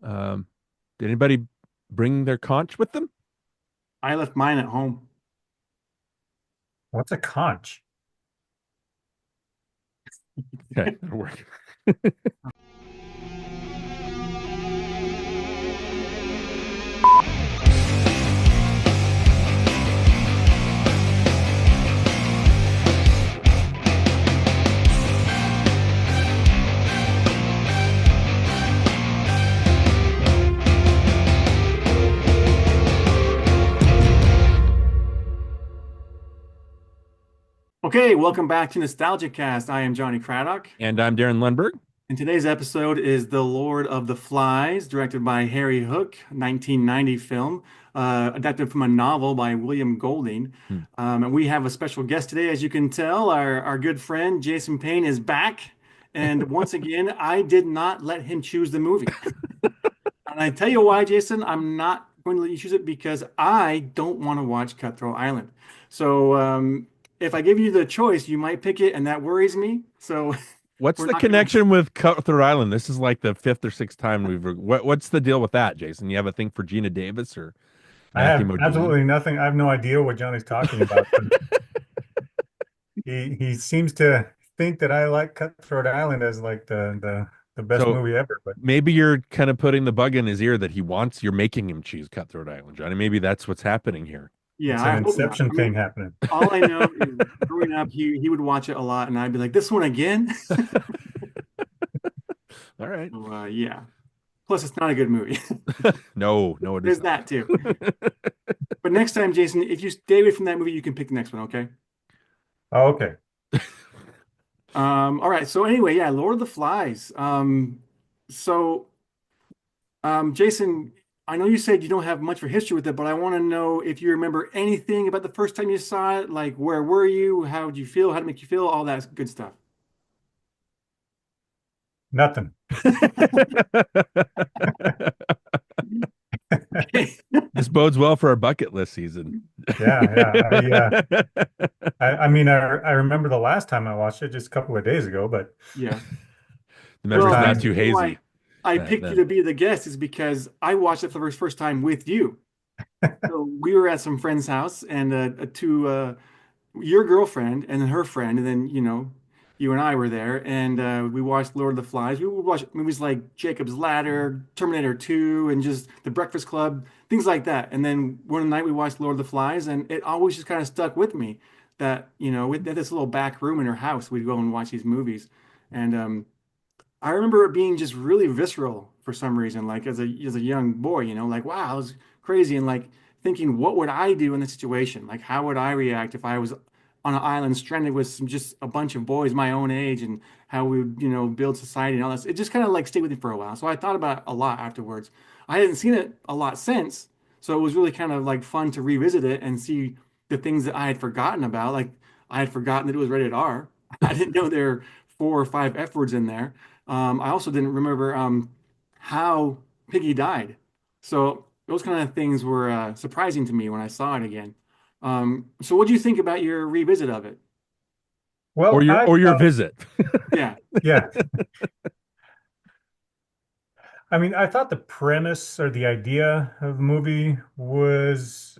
Um, did anybody bring their conch with them? I left mine at home. What's a conch? Okay, that'll work. Okay, welcome back to NostalgiaCast. I am Johnny Craddock, And I'm Darren Lundberg. and today's episode is The Lord of the Flies, directed by Harry Hook, 1990 film, adapted from a novel by William Golding. Hmm. And we have a special guest today, as you can tell. Our good friend Jason Payne is back. And once again, I did not let him choose the movie. And I tell you why, Jason, I'm not going to let you choose it because I don't want to watch Cutthroat Island. So if I give you the choice, you might pick it, and that worries me. So What's we're the not gonna. connection with Cutthroat Island? This is like the fifth or sixth time what's the deal with that, Jason? You have a thing for Gina Davis or I Matthew have Modine? absolutely nothing. I have no idea what Johnny's talking about, but he seems to think that I like Cutthroat Island as like the best So movie ever. But maybe you're kind of putting the bug in his ear that you're making him choose Cutthroat Island, Johnny. Maybe that's what's happening here. Yeah, it's I an hope not. Inception I mean, thing happening. all I know is growing up, he would watch it a lot, and I'd be like, "This one again?" All right. So, yeah. Plus, it's not a good movie. No, no, it is There's not. that too. But next time, Jason, if you stay away from that movie, you can pick the next one. Okay. Oh, okay. All right. So anyway, yeah, Lord of the Flies. So Jason, I know you said you don't have much of a history with it, but I want to know if you remember anything about the first time you saw it. Like, where were you? How did you feel? How did it make you feel? All that good stuff. Nothing. Okay. This bodes well for our bucket list season. Yeah, yeah. I mean, I remember the last time I watched it just a couple of days ago, but Yeah. The this memory's Well, the not too time, reason why hazy. I That picked you then. to be the guest is because I watched it for the first time with you. So we were at some friend's house, and your girlfriend and then her friend, and then you and I were there, and we watched Lord of the Flies. We would watch movies like Jacob's Ladder, Terminator 2, and just The Breakfast Club, things like that. And then one night we watched Lord of the Flies, and it always just kind of stuck with me that with this little back room in her house, we'd go and watch these movies, and I remember it being just really visceral for some reason, like as a young boy, like wow, it was crazy, and like thinking, what would I do in this situation? Like, how would I react if I was on an island stranded with just a bunch of boys my own age, and how we would, build society and all this. It just kind of like stayed with me for a while. So I thought about it a lot afterwards. I hadn't seen it a lot since, so it was really kind of like fun to revisit it and see the things that I had forgotten about. Like I had forgotten that it was rated R. I didn't know there were 4 or 5 F words in there. I also didn't remember how Piggy died. So those kind of things were surprising to me when I saw it again. So what do you think about your revisit of it? Or well, your I or your thought, visit. Yeah, yeah. I mean, I thought the premise or the idea of the movie was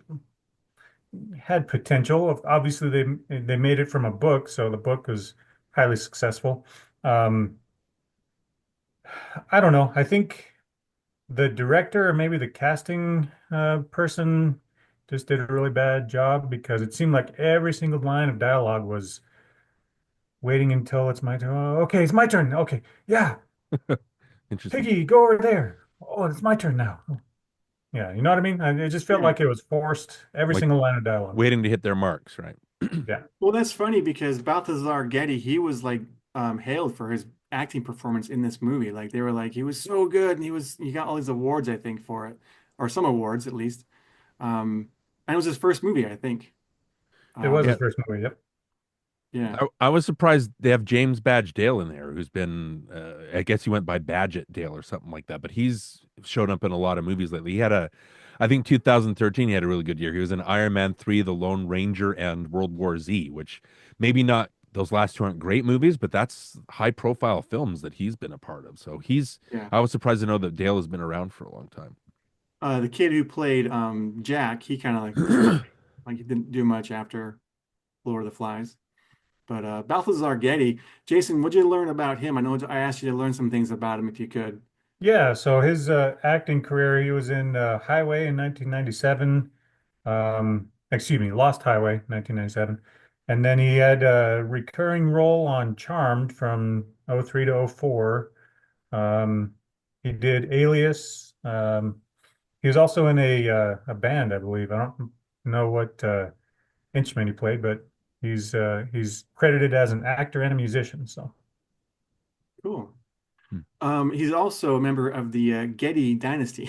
had potential. Obviously, they made it from a book, so the book was highly successful. Um, I don't know. I think the director or maybe the casting person just did a really bad job because it seemed like every single line of dialogue was waiting until it's my turn. Oh, okay, it's my turn. Okay, yeah, Interesting. Piggy, go over there. Oh, it's my turn now. Yeah, you know what I mean? It just felt yeah. like it was forced, every Like single line of dialogue. waiting to hit their marks, right? Yeah. Well, that's funny because Balthazar Getty, he was like hailed for his acting performance in this movie. Like they were like he was so good, and he got all these awards, I think, for it, or some awards at least. And it was his first movie, I think. It was Um, his Yeah. first movie. Yep. yeah. I was surprised they have James Badge Dale in there, who's been, I guess he went by Badgett Dale or something like that, but he's shown up in a lot of movies lately. I think 2013, he had a really good year. He was in Iron Man 3, The Lone Ranger, and World War Z, which maybe not those last two aren't great movies, but that's high profile films that he's been a part of. So Yeah. I was surprised to know that Dale has been around for a long time. The kid who played Jack, he kind of like stopped. Like he didn't do much after Lord of the Flies. But Balthazar Getty, Jason, what'd you learn about him? I know I asked you to learn some things about him if you could. Yeah, so his acting career, he was in Highway in 1997. Excuse me, Lost Highway, 1997. And then he had a recurring role on Charmed from '03 to '04. Um, he did Alias. He was also in a band, I believe. I don't know what instrument he played, but he's credited as an actor and a musician. So, Cool. Hmm. He's also a member of the Getty dynasty,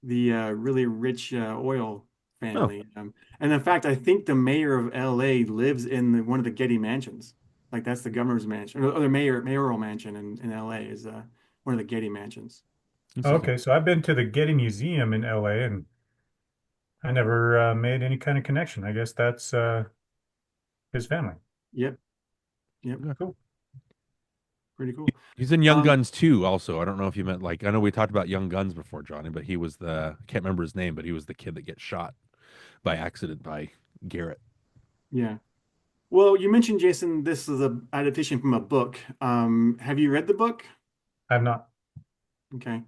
the really rich oil Oh, family. And in fact, I think the mayor of LA lives in one of the Getty mansions. Like that's the governor's mansion, or the mayoral mansion in LA is one of the Getty mansions. interesting. okay, so I've been to the Getty Museum in LA, and I never made any kind of connection. I guess that's his family. Yep, yep, Yeah. Cool. pretty cool. He's in Young Um, Guns too, also. I don't know if you meant like I know we talked about Young Guns before, Johnny, but he was I can't remember his name, but he was the kid that gets shot by accident by Garrett. yeah. Well, you mentioned Jason. This is a adaptation from a book. Have you read the book? I've not. Okay.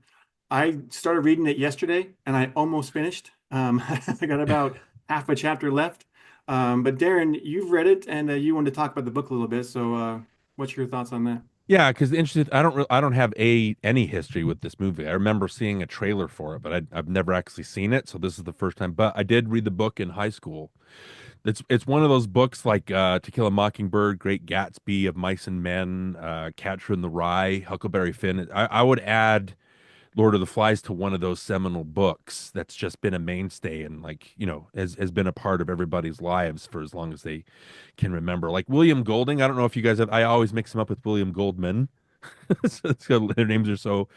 I started reading it yesterday and I almost finished. I got about half a chapter left. But Darin, you've read it and you wanted to talk about the book a little bit. So, what's your thoughts on that? Yeah, because interested, I don't have any history with this movie. I remember seeing a trailer for it, but I've never actually seen it, so this is the first time. But I did read the book in high school. It's one of those books like To Kill a Mockingbird, Great Gatsby, Of Mice and Men, Catcher in the Rye, Huckleberry Finn. I would add Lord of the Flies to one of those seminal books that's just been a mainstay and like, has been a part of everybody's lives for as long as they can remember. Like William Golding, I don't know if you guys have, I always mix him up with William Goldman. Their names are so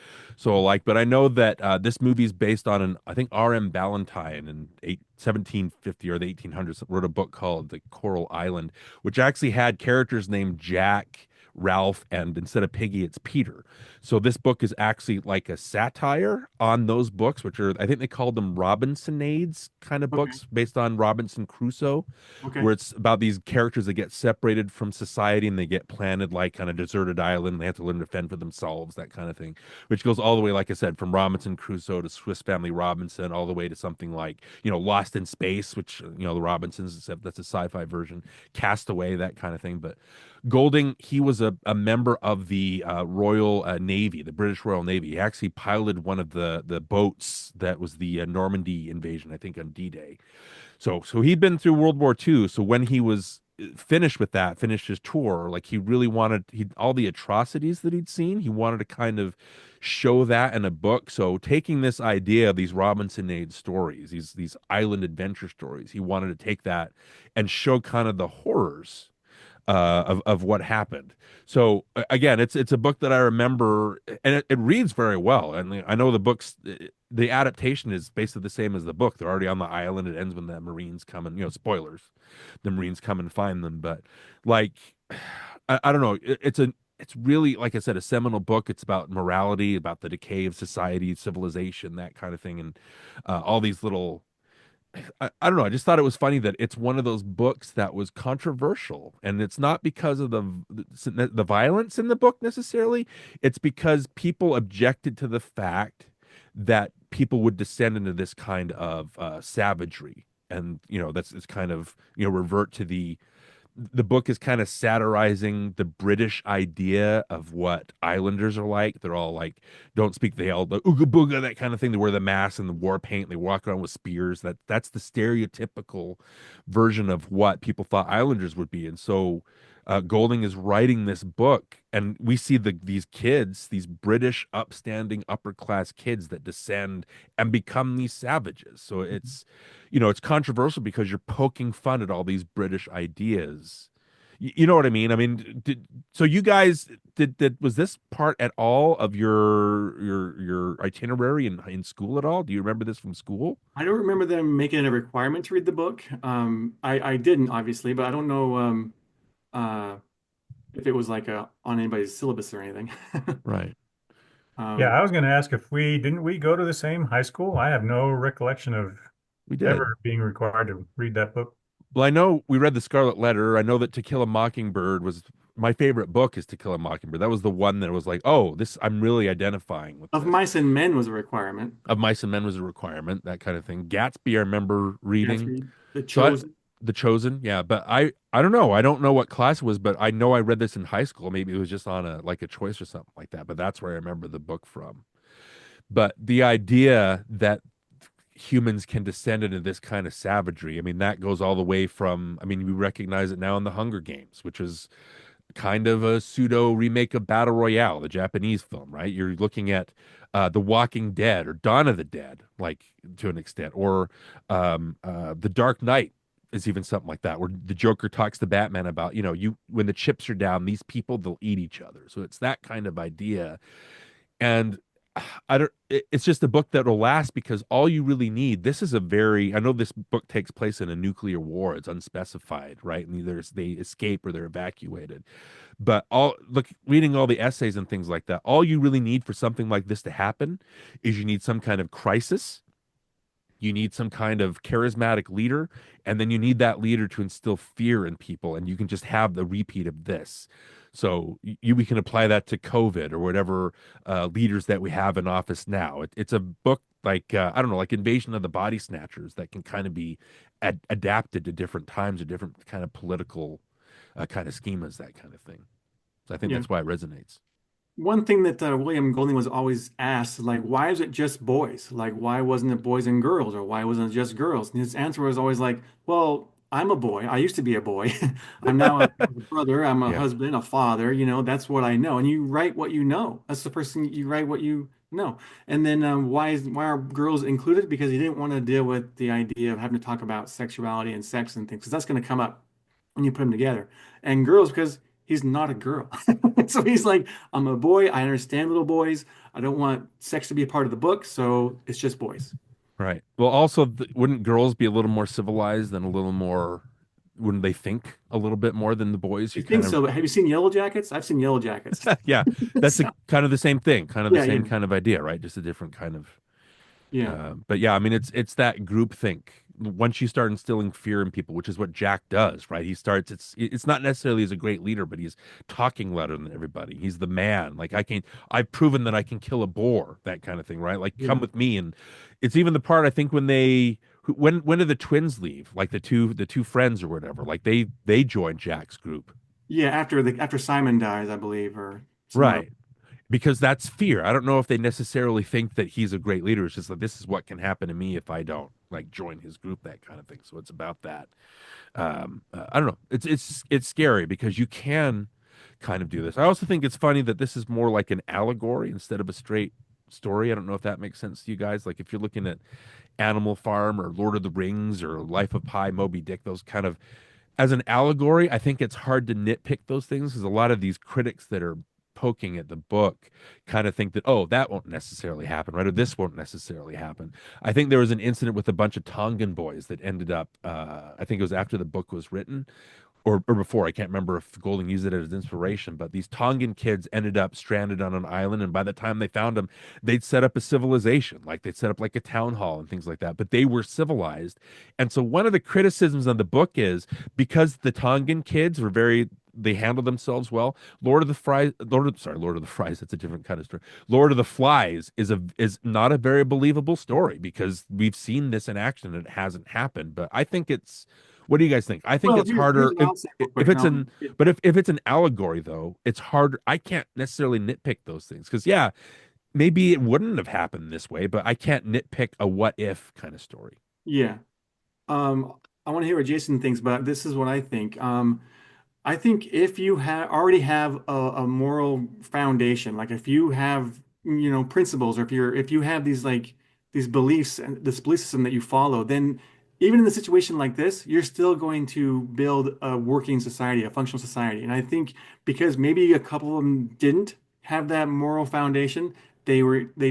alike, but I know that this movie is based on an I think R.M. Ballantyne in 1750 or the 1800s wrote a book called The Coral Island, which actually had characters named Jack, Ralph, and instead of Piggy, it's Peter. So this book is actually like a satire on those books, which are I think they called them Robinsonades kind of Okay. books based on Robinson Crusoe, Okay. where it's about these characters that get separated from society and they get planted like on a deserted island. They have to learn to fend for themselves, that kind of thing, which goes all the way, like I said, from Robinson Crusoe to Swiss Family Robinson, all the way to something like, Lost in Space, which, the Robinsons, except that's a sci-fi version, Castaway, that kind of thing. But Golding, he was a member of the Royal Navy, the British Royal Navy. He actually piloted one of the boats that was the Normandy invasion, I think, on D-Day. So he'd been through World War II. So when he was finished with that, finished his tour, like he really wanted all the atrocities that he'd seen, he wanted to kind of show that in a book. So taking this idea of these Robinsonade stories, these island adventure stories, he wanted to take that and show kind of the horrors of what happened. So again, it's a book that I remember, and it reads very well. And I know the adaptation is basically the same as the book. They're already on the island. It ends when the Marines come and spoilers, the Marines come and find them. But like, I don't know. It's really, like I said, a seminal book. It's about morality, about the decay of society, civilization, that kind of thing, and all these little I don't know. I just thought it was funny that it's one of those books that was controversial, and it's not because of the violence in the book necessarily. It's because people objected to the fact that people would descend into this kind of savagery, and that's it's kind of revert to the book is kind of satirizing the British idea of what islanders are like. They're all like, don't speak the hell, the ooga booga, that kind of thing. They wear the masks and the war paint. They walk around with spears. That's the stereotypical version of what people thought islanders would be. And so Golding is writing this book, and we see these kids, these British upstanding upper class kids that descend and become these savages. So it's controversial because you're poking fun at all these British ideas. You know what I mean? I mean, so you guys did was this part at all of your itinerary in school at all? Do you remember this from school? I don't remember them making it a requirement to read the book. I didn't obviously, but I don't know. if it was like on anybody's syllabus or anything. Right. Yeah, Um, I was going to ask if we didn't we go to the same high school? I have no recollection of We did. ever being required to read that book. Well, I know we read The Scarlet Letter. I know that To Kill a Mockingbird was my favorite book is To Kill a Mockingbird. That was the one that was like, oh, this I'm really identifying with of this. Mice and Men was a requirement. Of Mice and Men was a requirement, that kind of thing. Gatsby, I remember reading. Gatsby, The So I, Chosen. The Chosen, yeah, but I don't know. I don't know what class it was, but I know I read this in high school. Maybe it was just on a like a choice or something like that. But that's where I remember the book from. But the idea that humans can descend into this kind of savagery, I mean, that goes all the way from, I mean, we recognize it now in the Hunger Games, which is kind of a pseudo remake of Battle Royale, the Japanese film, right? You're looking at The Walking Dead or Dawn of the Dead, like to an extent, or The Dark Knight is even something like that, where the Joker talks to Batman about, you know, you when the chips are down, these people they'll eat each other. So it's that kind of idea, and I don't. It's just a book that will last because all you really need. This is a very. I know this book takes place in a nuclear war. It's unspecified, right? And either they escape or they're evacuated. But all look, reading all the essays and things like that. All you really need for something like this to happen is you need some kind of crisis, you need some kind of charismatic leader, and then you need that leader to instill fear in people, and you can just have the repeat of this. So we can apply that to COVID or whatever leaders that we have in office now. It's a book like I don't know, like Invasion of the Body Snatchers that can kind of be adapted to different times or different kind of political kind of schemas, that kind of thing. So I think Yeah. that's why it resonates. One thing that William Golding was always asked, like, why is it just boys? Like, why wasn't it boys and girls, or why wasn't it just girls? And his answer was always like, well, I'm a boy. I used to be a boy. I'm now a brother. I'm a Yeah, husband, a father. That's what I know. And you write what you know. That's the first thing you write what you know. And then why are girls included? Because he didn't want to deal with the idea of having to talk about sexuality and sex and things, because that's going to come up when you put them together. And girls, because he's not a girl. So he's like, I'm a boy. I understand little boys. I don't want sex to be a part of the book. So it's just boys. right. Well, also, wouldn't girls be a little more civilized and a little more, wouldn't they think a little bit more than the boys? I You think kind of, so. But have you seen Yellow Jackets? I've seen Yellow Jackets. yeah, that's a So, kind of the same thing, kind of the yeah, same yeah, kind of idea, right? Just a different kind of yeah, but yeah, I mean, it's that group think. Once you start instilling fear in people, which is what Jack does, right? He starts. It's not necessarily as a great leader, but he's talking louder than everybody. He's the man. Like I can. I've proven that I can kill a boar. That kind of thing, right? Like come yeah. with me. And it's even the part I think when when do the twins leave? Like the two friends or whatever. Like they join Jack's group, Yeah, after Simon dies, I believe, or some other. right? Because that's fear. I don't know if they necessarily think that he's a great leader. It's just like this is what can happen to me if I don't like join his group, that kind of thing. So it's about that. I don't know. It's scary because you can kind of do this. I also think it's funny that this is more like an allegory instead of a straight story. I don't know if that makes sense to you guys. Like if you're looking at Animal Farm or Lord of the Rings or Life of Pi, Moby Dick, those kind of as an allegory, I think it's hard to nitpick those things because a lot of these critics that are poking at the book kind of think that, oh, that won't necessarily happen, right? Or this won't necessarily happen. I think there was an incident with a bunch of Tongan boys that ended up, I think it was after the book was written, or before. I can't remember if Golding used it as inspiration, but these Tongan kids ended up stranded on an island, and by the time they found them, they'd set up a civilization, like they'd set up like a town hall and things like that. But they were civilized, and so one of the criticisms of the book is because the Tongan kids were very they handled themselves well. Lord of the Fries. That's a different kind of story. Lord of the Flies is not a very believable story because we've seen this in action and it hasn't happened. But I think it's what do you guys think? I think Well, it's here's harder what I'll say real if quick. it's an if it's an allegory though, it's harder. I can't necessarily nitpick those things because yeah, maybe it wouldn't have happened this way, but I can't nitpick a what if kind of story. Yeah. I want to hear what Jason thinks, but this is what I think. I think if you already have a moral foundation, like if you have, principles, or if you have these beliefs and this belief system that you follow, then even in a situation like this, you're still going to build a working society, a functional society. And I think because maybe a couple of them didn't have that moral foundation, they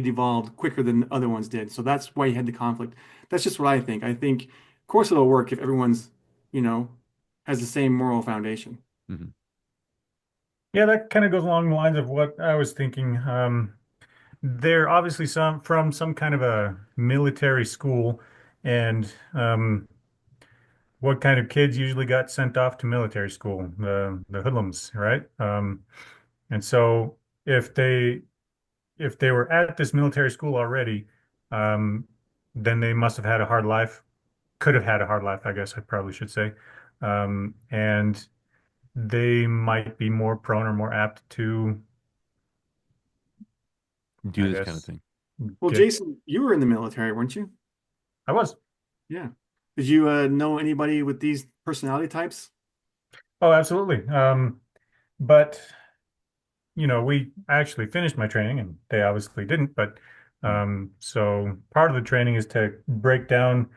devolved quicker than other ones did. So that's why you had the conflict. That's just what I think. I think, of course, it'll work if everyone's, you know, has the same moral foundation. Hmm. Yeah, that kind of goes along the lines of what I was thinking. They're obviously some from some kind of a military school, and what kind of kids usually got sent off to military school? The hoodlums, right? And so if they were at this military school already, um, then they must have had a hard life. Could have had a hard life, I guess I probably should say. And they might be more prone or more apt to, Do I this kind of guess, thing. Well, get. Jason, you were in the military, weren't you? I was. Yeah. Did you know anybody with these personality types? Oh, absolutely. But we actually finished my training, and they obviously didn't. But Mm. so part of the training is to break down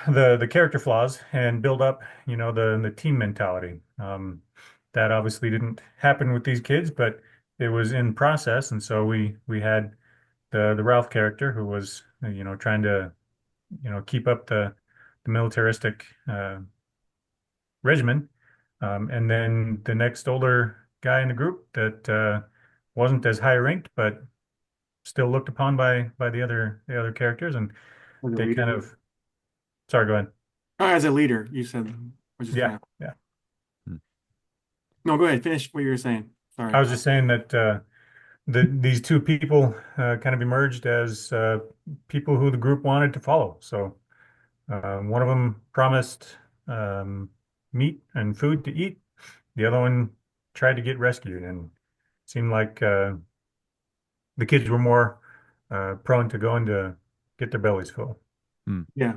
the character flaws and build up, the team mentality. That obviously didn't happen with these kids, but it was in process, and so we had the Ralph character who was, trying to, keep up the militaristic regimen, and then the next older guy in the group that wasn't as high ranked, but still looked upon by the other characters, and As a they kind leader? of. Sorry, go ahead. Oh, as a leader, you said. I was just Yeah, gonna. yeah. Mm. No, go ahead. Finish what you were saying. I Sorry. was just saying that these two people kind of emerged as people who the group wanted to follow. So one of them promised um, meat and food to eat. The other one tried to get rescued, and seemed like the kids were more prone to going to get their bellies full. Mm. Yeah.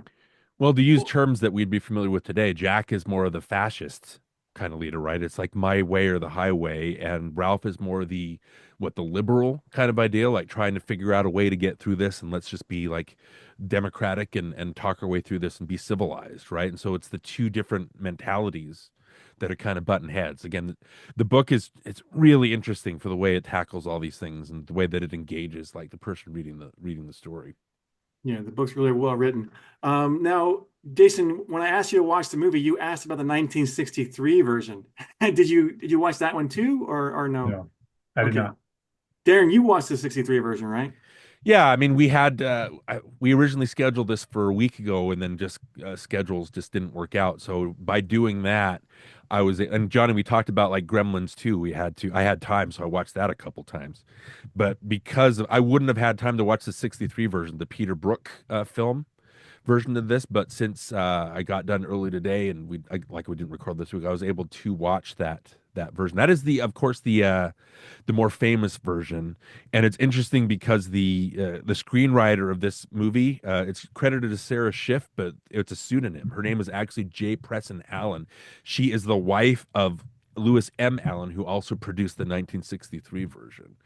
Well, to use Well, terms that we'd be familiar with today, Jack is more of the fascist kind of leader, right? It's like my way or the highway, and Ralph is more the liberal kind of idea, like trying to figure out a way to get through this, and let's just be like democratic and talk our way through this and be civilized, right? And so it's the two different mentalities that are kind of button heads. Again, the book is it's really interesting for the way it tackles all these things and the way that it engages like the person reading the story. yeah, the book's really well written. Now, Jason, when I asked you to watch the movie, you asked about the 1963 version. Did you watch that one too, or no? No, I did Okay. not. Darren, you watched the 63 version, right? Yeah, I mean, we originally scheduled this for a week ago, and then just schedules just didn't work out. So by doing that, and Johnny, we talked about like Gremlins too. I had time, so I watched that a couple times. But I wouldn't have had time to watch the '63 version, the Peter Brook film version of this. But since I got done early today, and we didn't record this week, I was able to watch that version. That is of course, the more famous version, and it's interesting because the screenwriter of this movie, it's credited as Sarah Schiff, but it's a pseudonym. Her name is actually J. Preston Allen. She is the wife of Lewis M. Allen, who also produced the 1963 version.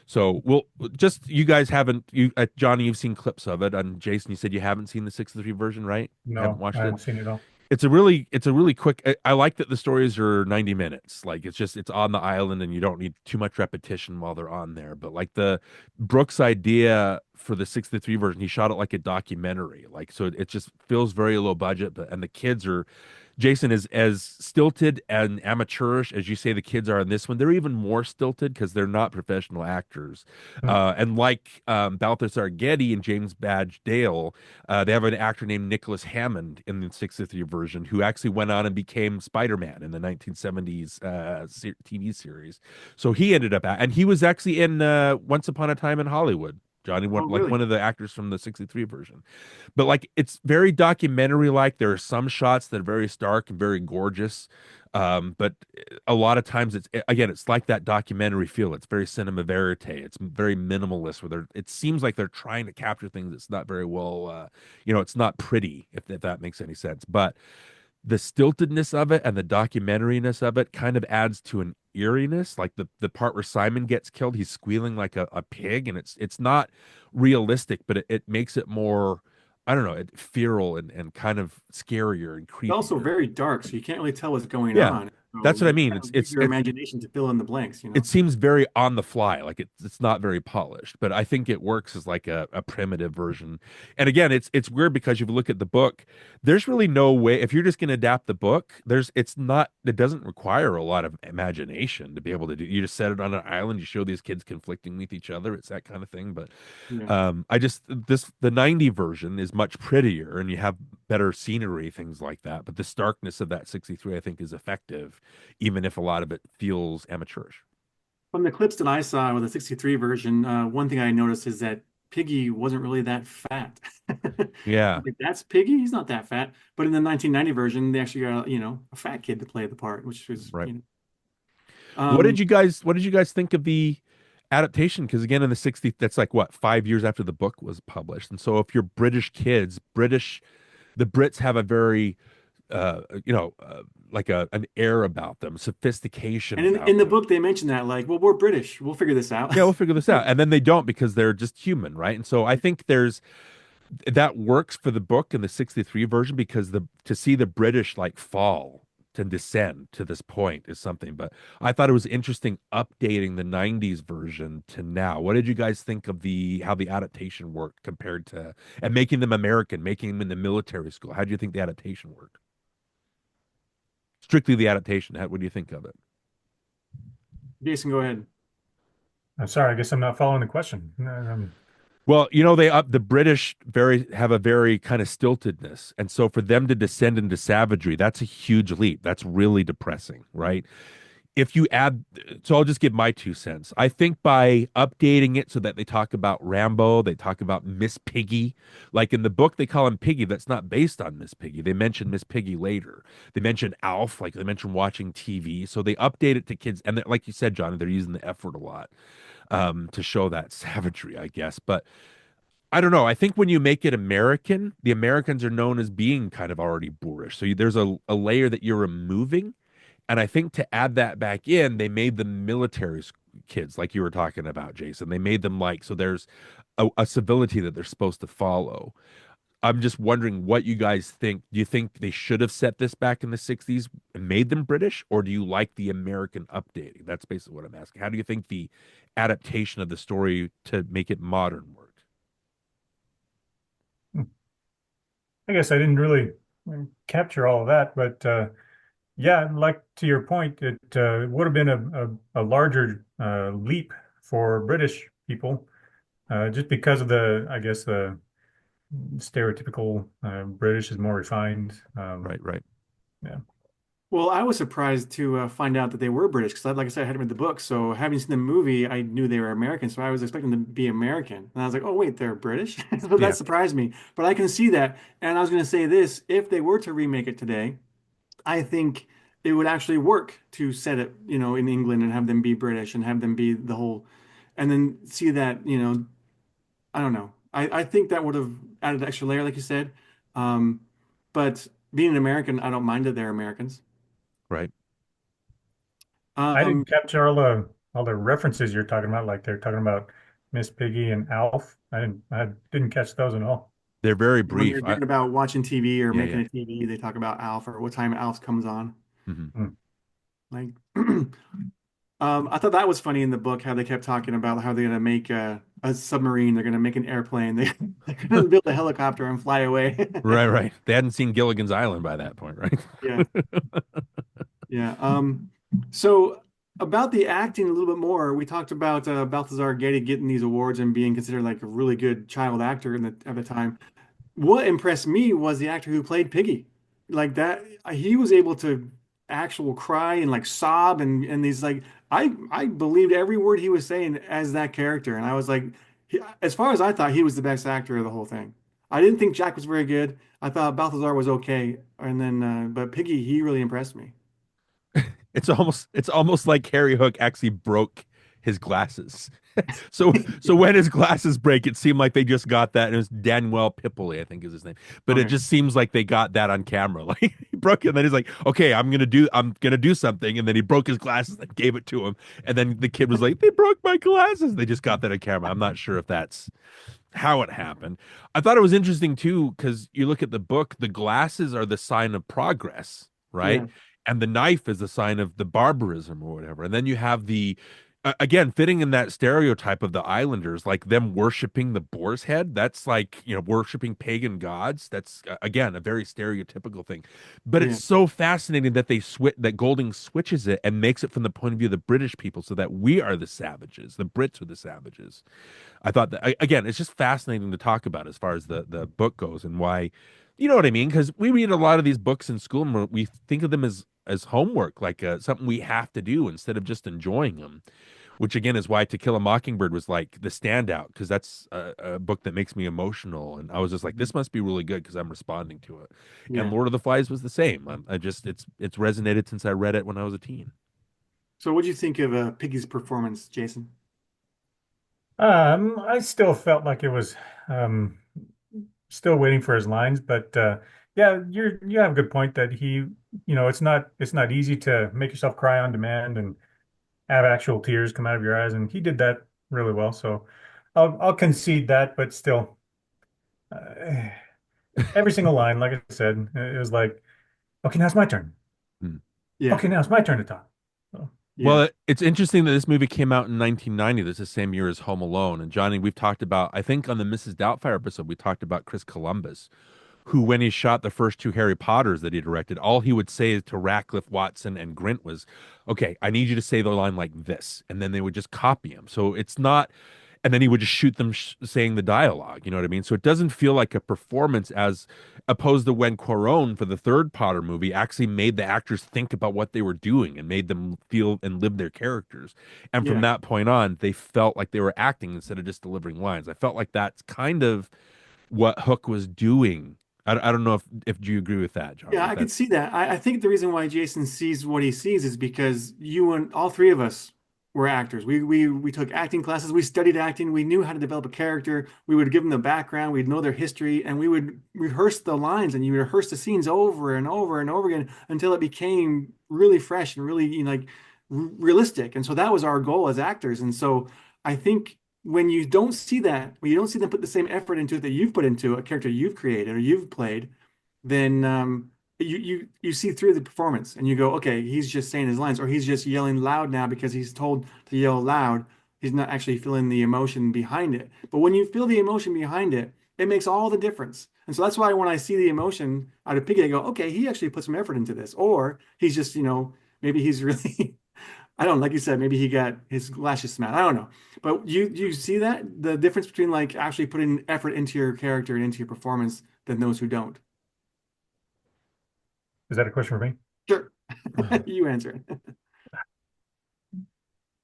So, well, just you guys haven't Johnny, you've seen clips of it, and Jason, you said you haven't seen the 63 version, right? Haven't No, I watched it. haven't seen it all. It's a really quick. I like that the stories are 90 minutes. Like it's on the island and you don't need too much repetition while they're on there. But like the Brooks idea for the 63 version, he shot it like a documentary. Like so it just feels very low budget, but and the kids are Jason is as stilted and amateurish as you say the kids are in this one. They're even more stilted because they're not professional actors. Hmm. And like Balthazar Getty and James Badge Dale, they have an actor named Nicholas Hammond in the 63 version who actually went on and became Spider-Man in the 1970s TV series. So he ended up, and he was actually in Once Upon a Time in Hollywood. Johnny, Oh, like really? one of the actors from the 63 version. But like it's very documentary like. There are some shots that are very stark and very gorgeous. But a lot of times again, it's like that documentary feel. It's very cinema verite. It's very minimalist where it seems like they're trying to capture things that's not very well, it's not pretty, if that makes any sense. But the stiltedness of it and the documentariness of it kind of adds to an eeriness. Like the part where Simon gets killed, he's squealing like a pig, and it's not realistic, but it makes it more, I don't know, feral and kind of scarier and It's also creepier. very dark, so you can't really tell what's going Yeah. on. So That's what I you mean. kind of use your imagination to fill in the blanks, you it know? seems very on the fly, like it's not very polished, but I think it works as like a primitive version. And again, it's weird because if you look at the book, there's really no way if you're just going to adapt the book, it doesn't require a lot of imagination to be able to do. You just set it on an island, you show these kids conflicting with each other, it's that kind of thing. But Yeah. I just this the 90 version is much prettier and you have better scenery, things like that. But the starkness of that 63, I think, is effective, even if a lot of it feels amateurish. From the clips that I saw with the 63 version, one thing I noticed is that Piggy wasn't really that fat. Yeah, Like, that's Piggy, he's not that fat. But in the 1990 version, they actually got, a fat kid to play the part, which was, right. um, What did you guys think of the adaptation? Because again, in the 60s, that's like what, 5 years after the book was published. And so if you're British kids, the Brits have a very like an air about them, sophistication and in about the them. book they mentioned that, like, well, we're British, we'll figure this out. Yeah, we'll figure this out. And then they don't because they're just human, right? And so I think that works for the book in the 63 version because the to see the British like fall to descend to this point is something. But I thought it was interesting updating the 90s version to now. What did you guys think of the how the adaptation worked compared to and making them American, making them in the military school? How do you think the adaptation worked? Strictly the adaptation. What do you think of it? Jason, go ahead. I'm sorry, I guess I'm not following the question. Well, they up the British very have a very kind of stiltedness, and so for them to descend into savagery, that's a huge leap. That's really depressing, right? If you add, so I'll just give my 2 cents. I think by updating it so that they talk about Rambo, they talk about Miss Piggy. Like in the book, they call him Piggy. That's not based on Miss Piggy. They mention Miss Piggy later. They mention Alf, like they mention watching TV. So they update it to kids, and like you said, John, they're using the F word a lot to show that savagery, I guess. But I don't know. I think when you make it American, the Americans are known as being kind of already boorish. So there's a layer that you're removing. And I think to add that back in, they made the military kids, like you were talking about, Jason. They made them like, so there's a civility that they're supposed to follow. I'm just wondering what you guys think. Do you think they should have set this back in the 60s and made them British, or do you like the American updating? That's basically what I'm asking. How do you think the adaptation of the story to make it modern worked? I guess I didn't really capture all of that, but yeah, like to your point, it would have been a larger leap for British people, just because of I guess, the stereotypical British is more refined. Right, right. Yeah. Well, I was surprised to find out that they were British because, like I said, I hadn't read the book. So, having seen the movie, I knew they were American. So, I was expecting them to be American. And I was like, oh, wait, they're British? So, that Yeah, surprised me. But I can see that. And I was going to say this, if they were to remake it today, I think it would actually work to set it, in England and have them be British and have them be the whole, and then see that, I don't know. I think that would have added an extra layer, like you said. Um, but being an American, I don't mind that they're Americans. right. I Um, didn't capture all the references you're talking about, like they're talking about Miss Piggy and Alf. I didn't catch those at all. They're very when they're brief. talking about watching TV or Yeah, making yeah. a TV, they talk about Alf or what time Alf comes on. Hmm. Hmm. Like, I thought that was funny in the book how they kept talking about how they're going to make a submarine, they're going to make an airplane, they're going to build a helicopter and fly away. Right, right. They hadn't seen Gilligan's Island by that point, right? Yeah, yeah. So about the acting a little bit more, we talked about Balthazar Getty getting these awards and being considered like a really good child actor at the time. What impressed me was the actor who played Piggy. Like that, he was able to actual cry and like sob and these like I believed every word he was saying as that character, and I was like, as far as I thought, he was the best actor of the whole thing. I didn't think Jack was very good. I thought Balthazar was okay, and then but Piggy, he really impressed me. It's almost like Harry Hook actually broke his glasses. So when his glasses break, it seemed like they just got that. And it was Daniel Pipoli, I think is his name. But it Okay. just seems like they got that on camera. Like he broke it, and then he's like, "Okay, I'm gonna do something." And then he broke his glasses and gave it to him. And then the kid was like, "They broke my glasses." They just got that on camera. I'm not sure if that's how it happened. I thought it was interesting too because you look at the book, the glasses are the sign of progress, right? Yeah. and the knife is a sign of the barbarism or whatever. And then you have the again fitting in that stereotype of the islanders, like them worshiping the boar's head. That's like, worshiping pagan gods. That's again a very stereotypical thing. But it's Yeah. so fascinating that they switch that Golding switches it and makes it from the point of view of the British people, so that we are the savages, the Brits are the savages. I thought that again, it's just fascinating to talk about as far as the book goes, and why, you know what I mean? Because we read a lot of these books in school and we think of them as homework, like something we have to do instead of just enjoying them. Which again is why To Kill a Mockingbird was like the standout, because that's a book that makes me emotional, and I was just like, this must be really good because I'm responding to it. And Yeah. Lord of the Flies was the same. I just it's resonated since I read it when I was a teen. So what do you think of Piggy's performance, Jason? I still felt like it was um, still waiting for his lines, but yeah, you have a good point that it's not easy to make yourself cry on demand and have actual tears come out of your eyes, and he did that really well. So I'll concede that, but still, uh, every single line, like I said, it was like, okay, now it's my turn. Yeah. Okay, now it's my turn to talk. So, Yeah. Well, it's interesting that this movie came out in 1990. This is the same year as Home Alone. And Johnny, we've talked about, I think on the Mrs. Doubtfire episode, we talked about Chris Columbus, who, when he shot the first two Harry Potters that he directed, all he would say to Radcliffe, Watson, and Grint was, okay, I need you to say the line like this. And then they would just copy him. So it's not, and then he would just shoot them saying the dialogue. You know what I mean? So it doesn't feel like a performance, as opposed to when Cuarón for the third Potter movie actually made the actors think about what they were doing and made them feel and live their characters. And from Yeah. that point on, they felt like they were acting instead of just delivering lines. I felt like that's kind of what Hook was doing. I don't know if do you agree with that, Johnny? Yeah, If I could that's see that. I think the reason why Jason sees what he sees is because you and all three of us were actors. We took acting classes. We studied acting. We knew how to develop a character. We would give them the background. We'd know their history, and we would rehearse the lines, and you rehearse the scenes over and over and over again until it became really fresh and really, like realistic. And so that was our goal as actors. And so I think when you don't see that, when you don't see them put the same effort into it that you've put into a character you've created or you've played, then you see through the performance and you go, okay, he's just saying his lines, or he's just yelling loud now because he's told to yell loud. He's not actually feeling the emotion behind it. But when you feel the emotion behind it, it makes all the difference. And so that's why when I see the emotion out of Piggy, I go, okay, he actually put some effort into this. Or he's just, maybe he's really, I don't know, like you said, maybe he got his lashes smacked. I don't know. But you see that the difference between like actually putting effort into your character and into your performance than those who don't. is that a question for me? Sure. You answer it.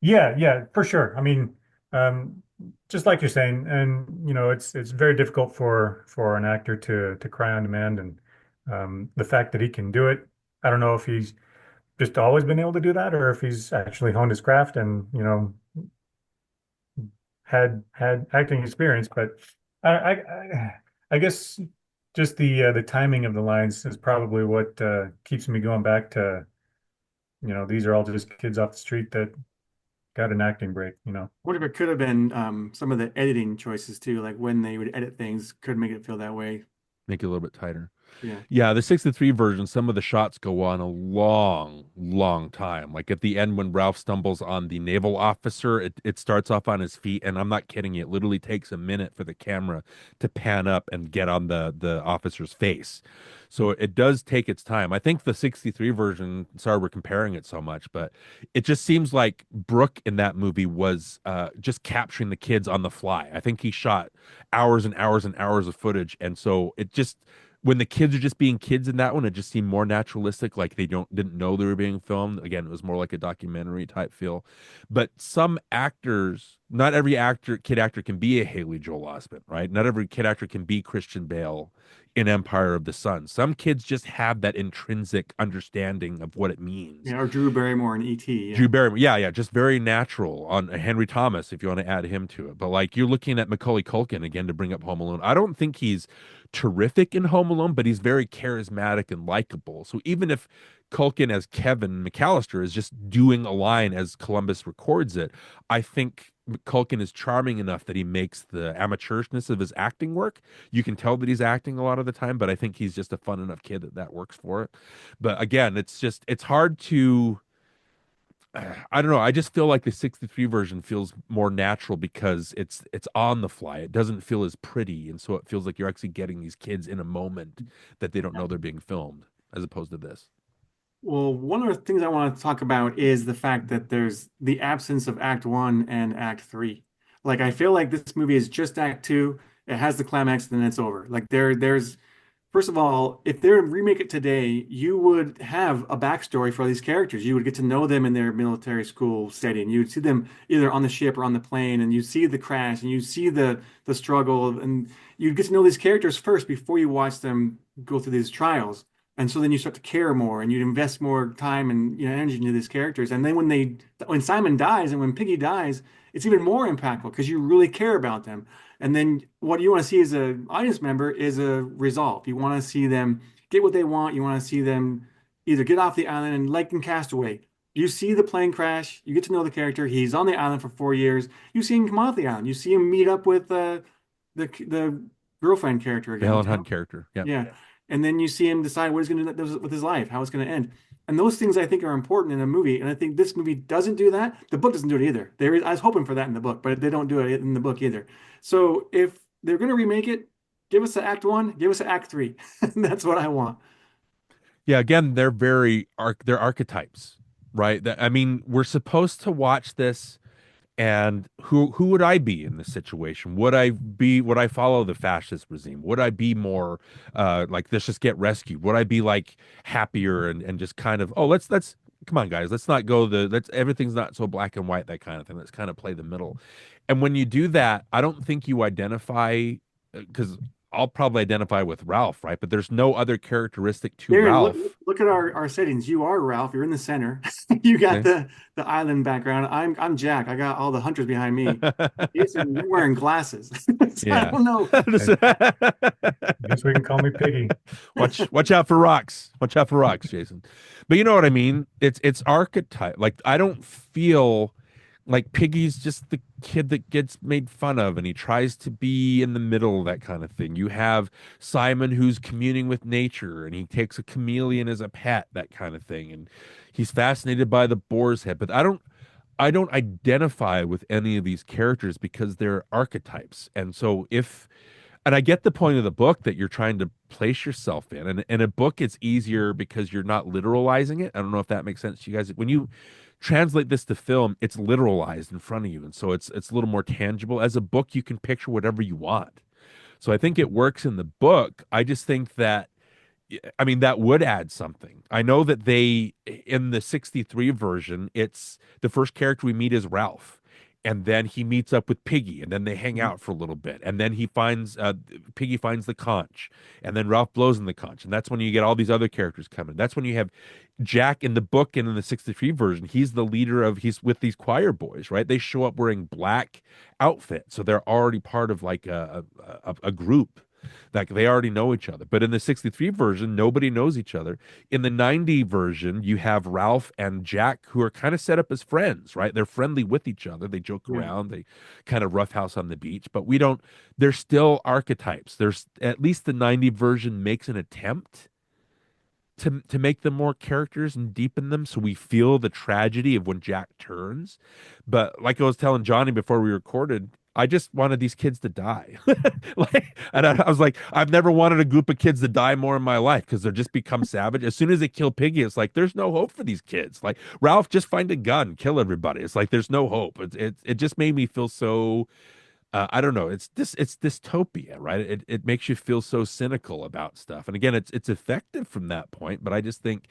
Yeah, yeah, for sure. I mean, um, just like you're saying, and it's very difficult for an actor to cry on demand, and the fact that he can do it, I don't know if he's just always been able to do that, or if he's actually honed his craft and had acting experience. But I guess just the timing of the lines is probably what keeps me going back to, these are all just kids off the street that got an acting break. What if it could have been some of the editing choices too, like when they would edit things could make it feel that way. make it a little bit tighter. Yeah. Yeah, the 63 version, some of the shots go on a long, long time. Like at the end when Ralph stumbles on the naval officer, it starts off on his feet, and I'm not kidding you, it literally takes a minute for the camera to pan up and get on the officer's face. So it does take its time. I think the 63 version, sorry we're comparing it so much, but it just seems like Brooke in that movie was just capturing the kids on the fly. I think he shot hours and hours and hours of footage, and so it just when the kids are just being kids in that one, it just seemed more naturalistic. Like they didn't know they were being filmed. Again, it was more like a documentary type feel. But some actors, not every kid actor can be a Haley Joel Osment, right? Not every kid actor can be Christian Bale in Empire of the Sun. Some kids just have that intrinsic understanding of what it means. Yeah, or Drew Barrymore in E.T. Drew Yeah. Barrymore, yeah, yeah, just very natural on Henry Thomas, if you want to add him to it. But like you're looking at Macaulay Culkin again to bring up Home Alone. I don't think he's terrific in Home Alone, but he's very charismatic and likable. So even if Culkin as Kevin McAllister is just doing a line as Columbus records it, I think Culkin is charming enough that he makes the amateurishness of his acting work. You can tell that he's acting a lot of the time, but I think he's just a fun enough kid that that works for it. But again, it's hard to I don't know. I just feel like the 63 version feels more natural because it's on the fly. It doesn't feel as pretty, and so it feels like you're actually getting these kids in a moment that they don't know they're being filmed, as opposed to this. Well, one of the things I want to talk about is the fact that there's the absence of Act One and Act Three. Like, I feel like this movie is just Act Two. It has the climax, and then it's over. Like, there's first of all, if they remake it today, you would have a backstory for these characters. You would get to know them in their military school setting. You'd see them either on the ship or on the plane, and you see the crash, and you see the struggle, and you'd get to know these characters first before you watch them go through these trials. And so then you start to care more, and you invest more time and energy into these characters. And then when Simon dies and when Piggy dies, it's even more impactful because you really care about them. And then what you want to see as an audience member is a result. You want to see them get what they want. You want to see them either get off the island and like in Castaway. You see the plane crash. You get to know the character. He's on the island for 4 years. You see him come off the island. You see him meet up with the girlfriend character The again. Helen Hunt character. Yeah. Yeah. And then you see him decide what he's going to do with his life, how it's going to end. And those things I think are important in a movie. And I think this movie doesn't do that. The book doesn't do it either. I was hoping for that in the book, but they don't do it in the book either. So if they're going to remake it, give us an Act One, give us an Act Three. That's what I want. Yeah, again, they're archetypes, right? That I mean, we're supposed to watch this. And who would I be in this situation? Would I follow the fascist regime? Would I be more like let's just get rescued? Would I be like happier and just kind of, oh, let's come on guys, let's not go let's everything's not so black and white, that kind of thing. Let's kind of play the middle. And when you do that, I don't think you identify because I'll probably identify with Ralph, right? But there's no other characteristic to Darren, look Ralph. look at our settings. You are Ralph. You're in the center. You got Okay. the island background. I'm Jack. I got all the hunters behind me. Jason, you're wearing glasses. So I Yeah. don't know. Just- I guess we can call me Piggy. watch out for rocks. Watch out for rocks, Jason. But you know what I mean? It's archetype. Like I don't feel like Piggy's just the kid that gets made fun of and he tries to be in the middle, that kind of thing. You have Simon who's communing with nature and he takes a chameleon as a pet, that kind of thing. And he's fascinated by the boar's head. But I don't identify with any of these characters because they're archetypes. And so and I get the point of the book that you're trying to place yourself in. And in a book, it's easier because you're not literalizing it. I don't know if that makes sense to you guys. When you translate this to film, it's literalized in front of you. And so it's a little more tangible. As a book, you can picture whatever you want. So I think it works in the book. I just think that I mean, that would add something. I know that in the 63 version, it's the first character we meet is Ralph. And then he meets up with Piggy, and then they hang out for a little bit. And then Piggy finds the conch, and then Ralph blows in the conch. And that's when you get all these other characters coming. That's when you have Jack in the book and in the 63 version. He's with these choir boys, right? They show up wearing black outfits. So they're already part of like a group. Like they already know each other. But in the 63 version, nobody knows each other. In the 90 version, you have Ralph and Jack who are kind of set up as friends, right? They're friendly with each other. They joke Yeah. around, they kind of roughhouse on the beach, but they're still archetypes. There's at least the 90 version makes an attempt to make them more characters and deepen them so we feel the tragedy of when Jack turns. But like I was telling Johnny before we recorded, I just wanted these kids to die. And I was like, I've never wanted a group of kids to die more in my life because they just become savage. As soon as they kill Piggy, it's like there's no hope for these kids. Like Ralph, just find a gun, kill everybody. It's like there's no hope. It just made me feel so I don't know. It's dystopia, right? It makes you feel so cynical about stuff. And again, it's effective from that point, but I just think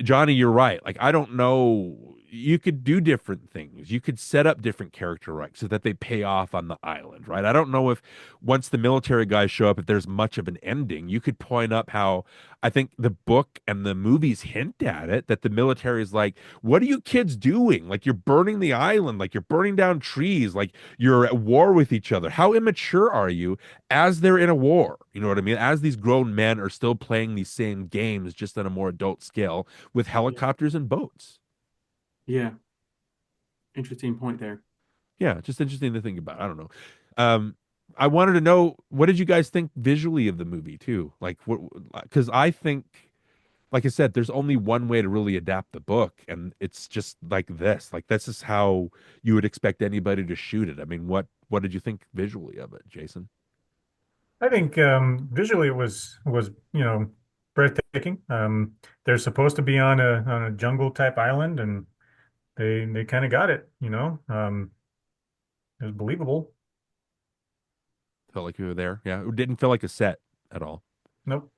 Johnny, you're right. Like, I don't know. You could do different things. You could set up different character arcs so that they pay off on the island, right? I don't know if once the military guys show up, if there's much of an ending. You could point up how I think the book and the movies hint at it that the military is like, what are you kids doing? Like, you're burning the island, like, you're burning down trees, like, you're at war with each other. How immature are you as they're in a war? You know what I mean? As these grown men are still playing these same games, just on a more adult scale with Yeah. helicopters and boats. Yeah. Interesting point there. Yeah, just interesting to think about. I don't know. Um, I wanted to know, what did you guys think visually of the movie too? Like what, because I think, like I said, there's only one way to really adapt the book, and it's just like this. Like this is how you would expect anybody to shoot it. I mean, what did you think visually of it, Jason? I think visually it was breathtaking. They're supposed to be on a jungle type island, and they kind of got it. It was believable. Felt like you were there. Yeah, it didn't feel like a set at all. Nope.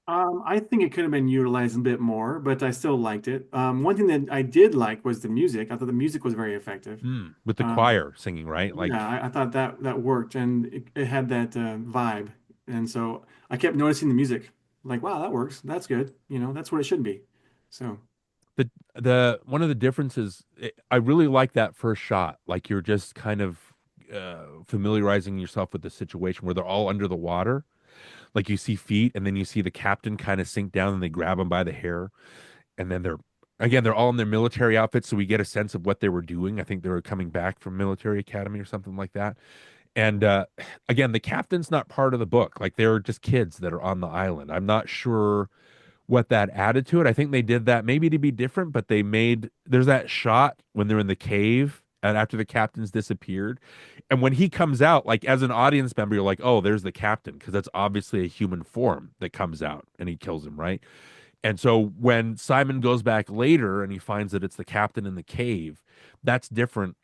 I think it could have been utilized a bit more, but I still liked it. One thing that I did like was the music. I thought the music was very effective. With the Um, choir singing, right? yeah, Like I thought that worked, and it had that vibe. And so I kept noticing the music. Like, wow, that works. That's good. That's what it should be. So the one of the differences, I really like that first shot. Like you're just kind of familiarizing yourself with the situation where they're all under the water. Like you see feet, and then you see the captain kind of sink down, and they grab him by the hair, and then they're all in their military outfits, so we get a sense of what they were doing. I think they were coming back from military academy or something like that. And again, the captain's not part of the book. Like they're just kids that are on the island. I'm not sure what that added to it. I think they did that maybe to be different, but there's that shot when they're in the cave and after the captain's disappeared. And when he comes out, like as an audience member, you're like, oh, there's the captain, because that's obviously a human form that comes out and he kills him, right? And so when Simon goes back later and he finds that it's the captain in the cave, that's different.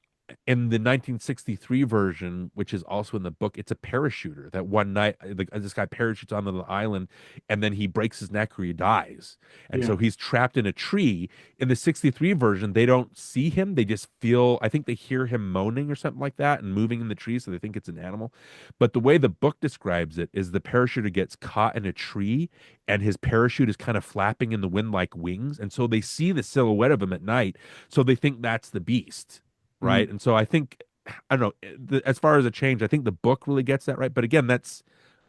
In the 1963 version, which is also in the book, it's a parachuter that one night this guy parachutes onto the island, and then he breaks his neck or he dies. And yeah, so he's trapped in a tree. In the 63 version, they don't see him. They just I think they hear him moaning or something like that and moving in the tree. So they think it's an animal. But the way the book describes it is the parachuter gets caught in a tree and his parachute is kind of flapping in the wind like wings. And so they see the silhouette of him at night. So they think that's the beast, right? mm. And so I think, I don't know, as far as a change, I think the book really gets that right. But again, that's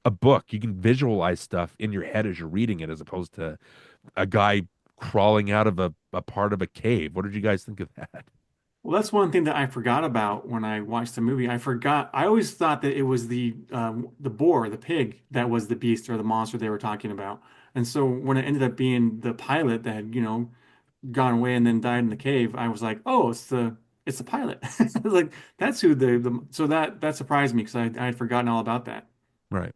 a book. You can visualize stuff in your head as you're reading it, as opposed to a guy crawling out of a part of a cave. What did you guys think of that? Well, that's one thing that I forgot about when I watched the movie. I forgot. I always thought that it was the boar, the pig, that was the beast or the monster they were talking about. And so when it ended up being the pilot that had, gone away and then died in the cave, I was like, oh, it's the pilot. I was like, that's who so that surprised me because I had forgotten all about that. Right.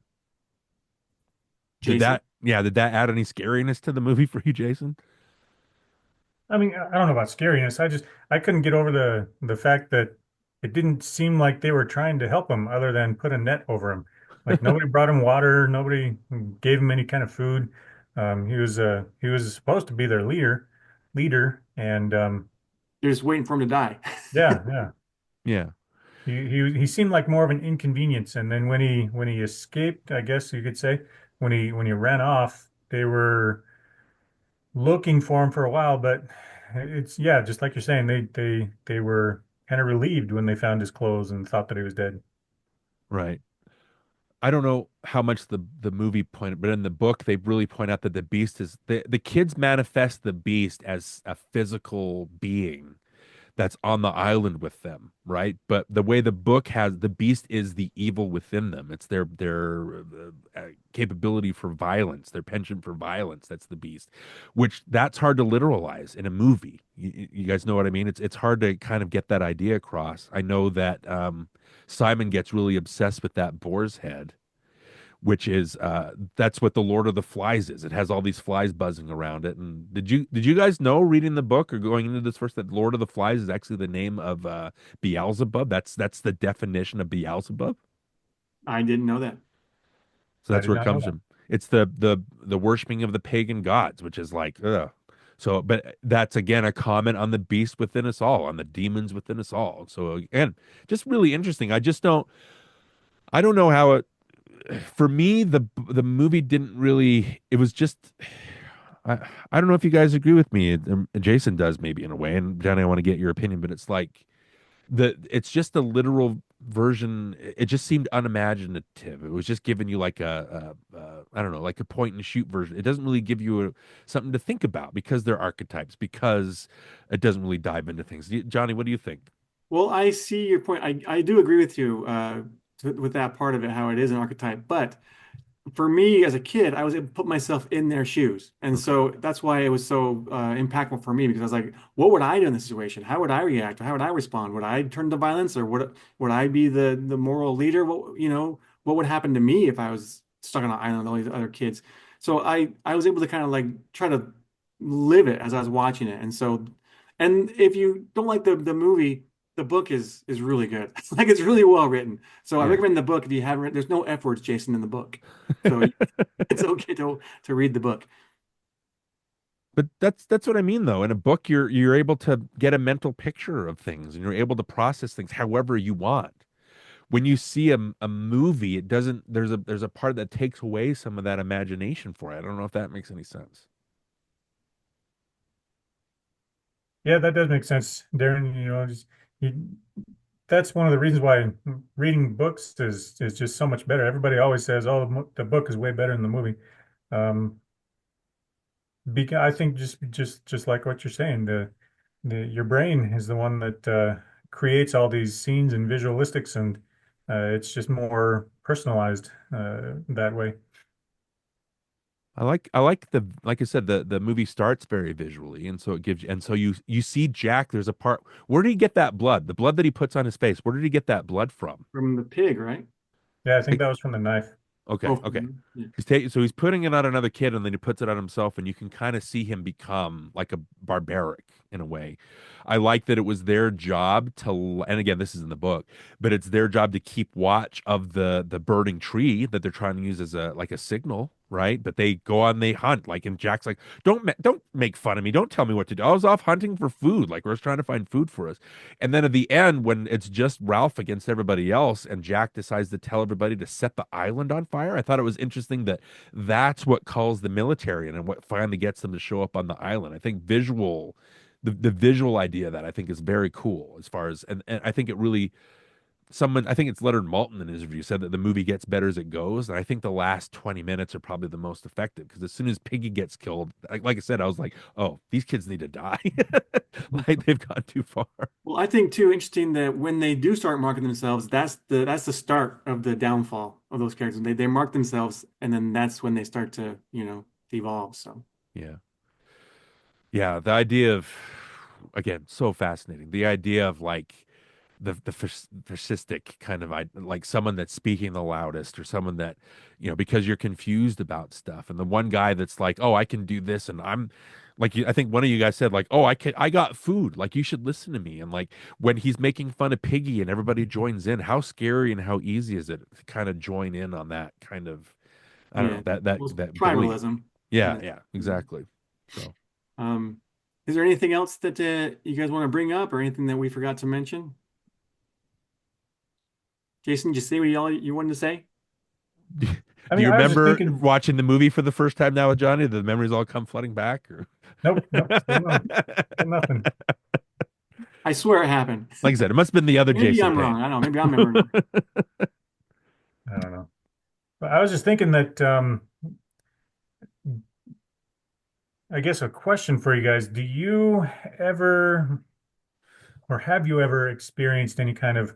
Jason. Did that add any scariness to the movie for you, Jason? I mean, I don't know about scariness. I couldn't get over the fact that it didn't seem like they were trying to help him other than put a net over him. Like nobody brought him water, nobody gave him any kind of food. He was supposed to be their leader, and You're just waiting for him to die. yeah, yeah. Yeah. He seemed like more of an inconvenience. And then when he escaped, I guess you could say, when he ran off, they were looking for him for a while, but it's yeah, just like you're saying, they were kind of relieved when they found his clothes and thought that he was dead. Right. I don't know how much the movie pointed, but in the book they really point out that the beast is the kids manifest the beast as a physical being that's on the island with them, right? But the way the book has the beast is the evil within them. It's their capability for violence, their penchant for violence. That's the beast, which that's hard to literalize in a movie. You guys know what I mean? It's hard to kind of get that idea across. I know that Simon gets really obsessed with that boar's head, which is that's what the Lord of the Flies is. It has all these flies buzzing around it. And did you guys know, reading the book or going into this first, that Lord of the Flies is actually the name of Beelzebub? That's the definition of Beelzebub. I didn't know that. So I that's did where it not know comes that. from. It's the worshiping of the pagan gods, which is like, ugh. So, but that's again a comment on the beast within us all, on the demons within us all. So again, just really interesting. I don't know how it, for me, the movie didn't really, it was just, I, I don't know if you guys agree with me. Jason does, maybe, in a way, and Johnny, I want to get your opinion, but it's like it's just a literal version. It just seemed unimaginative. It was just giving you like I don't know, like a point and shoot version. It doesn't really give you something to think about, because they're archetypes, because it doesn't really dive into things. Johnny, what do you think? Well, I see your point. I do agree with you with that part of it, how it is an archetype. But for me as a kid, I was able to put myself in their shoes. And Okay. so that's why it was so impactful for me because I was like, what would I do in this situation? How would I react? How would I respond? Would I turn to violence or would I be the moral leader? What would happen to me if I was stuck on an island with all these other kids? So I was able to kind of like try to live it as I was watching it. And if you don't like the movie, the book is really good. Like it's really well written. So I Yeah. recommend the book if you haven't read. There's no F words, Jason, in the book. So it's okay to read the book. But that's what I mean though. In a book, you're able to get a mental picture of things and you're able to process things however you want. When you see a movie, it doesn't there's a part that takes away some of that imagination for it. I don't know if that makes any sense. Yeah, that does make sense, Darren. You, that's one of the reasons why reading books is just so much better. Everybody always says, "Oh, the book is way better than the movie." Um, because I think just like what you're saying, the your brain is the one that creates all these scenes and visualistics, and it's just more personalized that way. I like the like I said the movie starts very visually and so it gives you and so you see Jack there's a part where did he get that blood? The blood that he puts on his face. Where did he get that blood from? From the pig, right? Yeah, I think that was from the knife. Okay, Oh, okay. yeah. He's taking so he's putting it on another kid and then he puts it on himself and you can kind of see him become like a barbaric in a way. I like that it was their job to and again this is in the book, but it's their job to keep watch of the burning tree that they're trying to use as a like a signal, right? But they go on they hunt like and Jack's like don't make fun of me. Don't tell me what to do. I was off hunting for food. Like we're just trying to find food for us. And then at the end, when it's just Ralph against everybody else, and Jack decides to tell everybody to set the island on fire, I thought it was interesting that that's what calls the military in and what finally gets them to show up on the island. I think the visual idea of that I think is very cool as far as and I think it really someone I think it's Leonard Maltin in his interview said that the movie gets better as it goes, and I think the last 20 minutes are probably the most effective because as soon as Piggy gets killed, like I said, I was like, oh, these kids need to die, like they've gone too far. Well, I think too interesting that when they do start marketing themselves, that's the start of the downfall of those characters. They mark themselves, and then that's when they start to evolve. So Yeah. Yeah, the idea of again, so fascinating. The idea of like the fascistic kind of like someone that's speaking the loudest or someone that, because you're confused about stuff. And the one guy that's like, "Oh, I can do this," and I'm like, I think one of you guys said like, "Oh, I got food. Like you should listen to me." And like when he's making fun of Piggy and everybody joins in, how scary and how easy is it to kind of join in on that kind of, I don't yeah, know, that well, that bully. tribalism. Yeah, And yeah, exactly. So. um, is there anything else that you guys want to bring up, or anything that we forgot to mention? Jason, did you say what all you wanted to say? Do I do mean, you I was just remember thinking, watching the movie for the first time now with Johnny? Did the memories all come flooding back? Or nope, nope, still no, still nothing. I swear it happened. like I said, it must have been the other Maybe Jason I'm Payne. wrong. I don't know. Maybe I'm remembering wrong. I don't know. But I was just thinking that I guess a question for you guys. Do you ever or have you ever experienced any kind of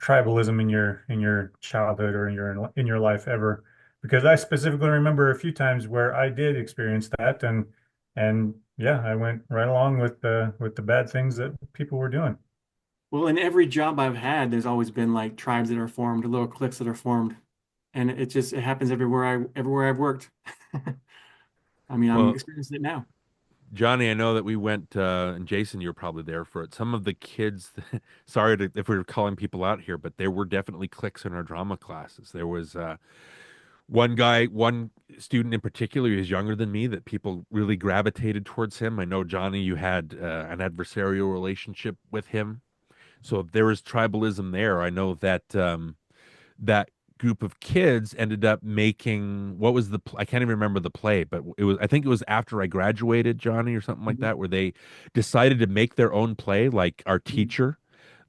tribalism in your childhood or in your life ever? Because I specifically remember a few times where I did experience that and yeah, I went right along with the bad things that people were doing. Well, in every job I've had, there's always been like tribes that are formed, little cliques that are formed, and it happens everywhere I've worked. I mean, I'm Well, experiencing it now. Johnny, I know that we went, and Jason, you're probably there for it. Some of the kids, sorry if we are calling people out here, but there were definitely cliques in our drama classes. There was one guy, one student in particular, he was younger than me, that people really gravitated towards him. I know, Johnny, you had an adversarial relationship with him. So there was tribalism there. I know that that group of kids ended up making what was I can't even remember the play, but it was I think it was after I graduated, Johnny, or something like Mhm. that, where they decided to make their own play, like our Mhm. teacher.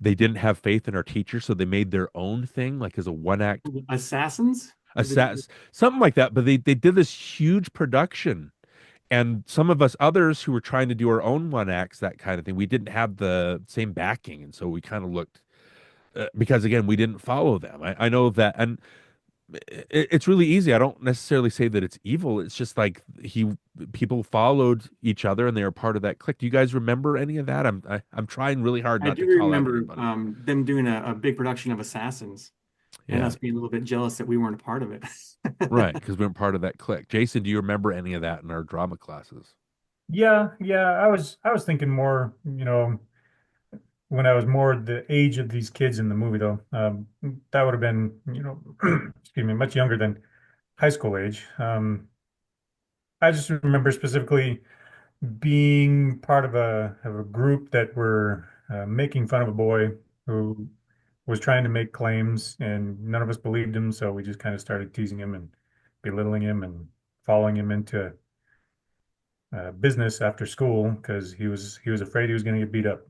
They didn't have faith in our teacher, so they made their own thing, like as a one act Assassins? something like that. But they did this huge production, And some of us others who were trying to do our own one acts, that kind of thing, we didn't have the same backing. And so we kind of looked, because again, we didn't follow them. I know that. And it's really easy. I don't necessarily say that it's evil. It's just like people followed each other and they were part of that clique. Do you guys remember any of that? I'm trying really hard I not do to call out remember anybody. them doing a big production of Assassins and Yeah, us being a little bit jealous that we weren't a part of it. right. Because we weren't part of that clique. Jason, do you remember any of that in our drama classes? Yeah, yeah. I was thinking more, when I was more the age of these kids in the movie, though. That would have been, excuse me, much younger than high school age. I just remember specifically being part of a group that were making fun of a boy who was trying to make claims, and none of us believed him, so we just kind of started teasing him and belittling him and following him into business after school because he was afraid he was going to get beat up.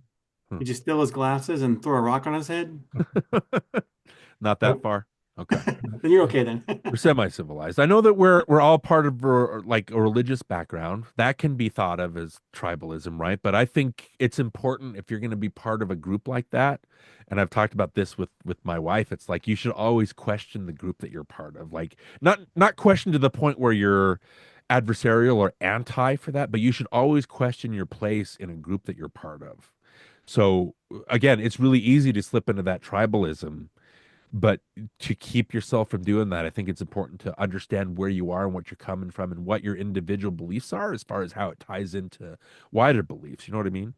Hmm. Did you steal his glasses and throw a rock on his head? Not that Nope. far. Okay. Then you're okay then. We're semi-civilized. I know that we're all part of like a religious background. That can be thought of as tribalism, right? But I think it's important if you're going to be part of a group like that. And I've talked about this with my wife. It's like you should always question the group that you're part of. Like not question to the point where you're adversarial or anti for that, but you should always question your place in a group that you're part of. So again, it's really easy to slip into that tribalism, but to keep yourself from doing that, I think it's important to understand where you are and what you're coming from and what your individual beliefs are as far as how it ties into wider beliefs. You know what I mean?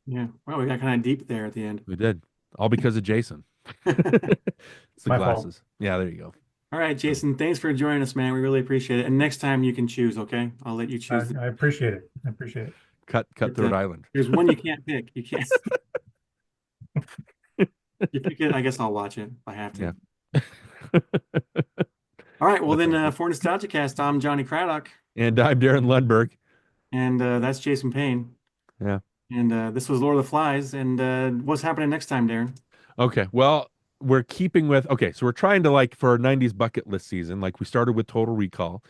Yeah. Well, we got kind of deep there at the end. We did. All because of Jason. All It's the My fault. glasses. Yeah, there you go. right, So Jason, thanks for joining us, man. We really appreciate it. And next time you can choose, okay? I'll let you I, choose. I appreciate it. I appreciate it. cut But, Cutthroat Island. there's one you can't pick. You can't. You pick it, I guess I'll watch it if I have Yeah. to. All right. Well, That's then awesome. for NostalgiaCast, I'm Johnny Craddock, And I'm Darren Lundberg. and that's Jason Payne. Yeah. And this was Lord of the Flies. And what's happening next time, Darren? Okay. Well, we're keeping with, okay, so we're trying to like for our 90s bucket list season, like we started with Total Recall,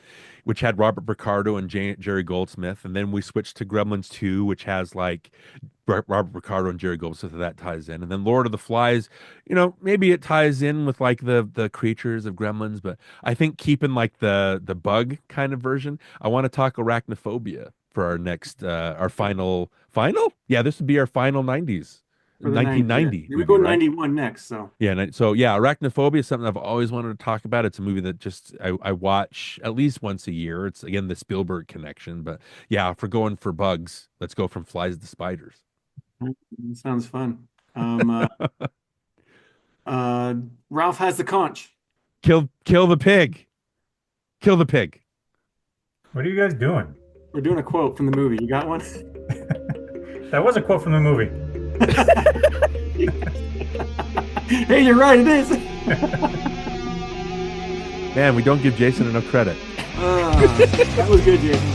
which had Robert Ricardo and Jerry Goldsmith, and then we switched to Gremlins 2, which has like Robert Ricardo and Jerry Goldsmith, that ties in. And then Lord of the Flies, maybe it ties in with like the creatures of Gremlins, but I think keeping like the bug kind of version, I want to talk arachnophobia for our next our final. Yeah, this would be our final 90s. For the 90s, yeah. 1990 Then we movie, go right? 91 next. So, Yeah, so yeah, Arachnophobia is something I've always wanted to talk about. It's a movie that just I watch at least once a year. It's again the Spielberg connection, but yeah, if we're going for bugs, let's go from flies to spiders. sounds fun. Um, uh, uh, Ralph has the conch. Kill the pig. Kill the pig. What are you guys doing? We're doing a quote from the movie. You got one? That was a quote from the movie. Hey, you're right. It is. Man, we don't give Jason enough credit. That was good, Jason.